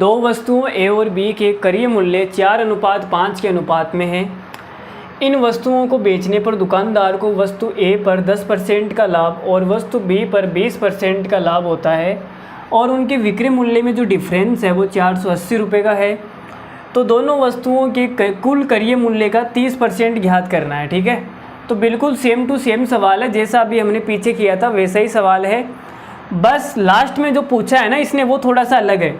दो वस्तुओं ए और बी के क्रय मूल्य 4:5 के अनुपात में है। इन वस्तुओं को बेचने पर दुकानदार को वस्तु ए पर 10% का लाभ और वस्तु बी पर 20% का लाभ होता है और उनके विक्रय मूल्य में जो डिफरेंस है वो 480 रुपये का है। तो दोनों वस्तुओं के कुल क्रय मूल्य का 30% ज्ञात करना है। ठीक है, तो बिल्कुल सेम टू सेम सवाल है, जैसा अभी हमने पीछे किया था वैसा ही सवाल है। बस लास्ट में जो पूछा है ना इसने वो थोड़ा सा अलग है,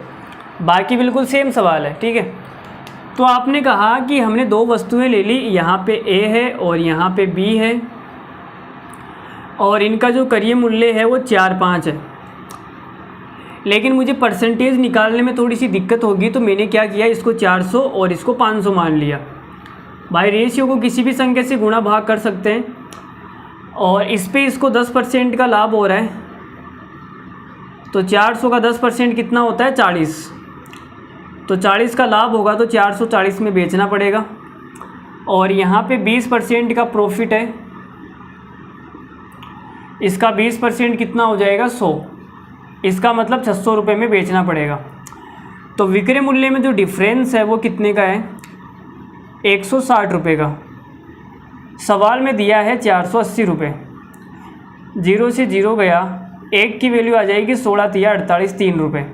बाकी बिल्कुल सेम सवाल है। ठीक है, तो आपने कहा कि हमने दो वस्तुएं ले ली, यहाँ पे ए है और यहाँ पे बी है और इनका जो क्रय मूल्य है वो 4-5 है, लेकिन मुझे परसेंटेज निकालने में थोड़ी सी दिक्कत होगी, तो मैंने क्या किया, इसको 400 और इसको 500 मान लिया। भाई रेशियो को किसी भी संख्या से गुणा भाग कर सकते हैं और इस पे इसको 10% का लाभ हो रहा है, तो 400 का 10% कितना होता है, 40। तो 40 का लाभ होगा तो 440 में बेचना पड़ेगा और यहाँ पे 20% का प्रॉफिट है, इसका 20% कितना हो जाएगा, 100। इसका मतलब 600 रुपये में बेचना पड़ेगा। तो विक्रय मूल्य में जो डिफरेंस है वो कितने का है, 160 रुपये का। सवाल में दिया है 480 रुपये। 0 से 0 गया, 1 की वैल्यू आ जाएगी 16×3 = 3 रुपये।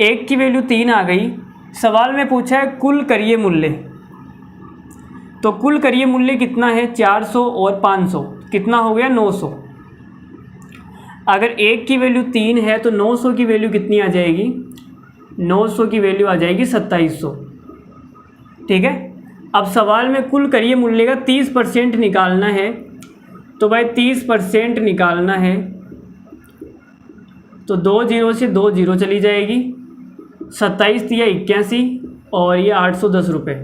1 की वैल्यू 3 आ गई। सवाल में पूछा है कुल क्रय मूल्य, तो कुल क्रय मूल्य कितना है, 400 और 500 कितना हो गया, 900। अगर 1 की वैल्यू 3 है तो 900 की वैल्यू कितनी आ जाएगी, 900 की वैल्यू आ जाएगी 2700। ठीक है, अब सवाल में कुल क्रय मूल्य का 30% निकालना है, तो भाई 30% निकालना है तो 2 0 से 2 0 चली जाएगी, 27 × 81 और ये 810 रुपये।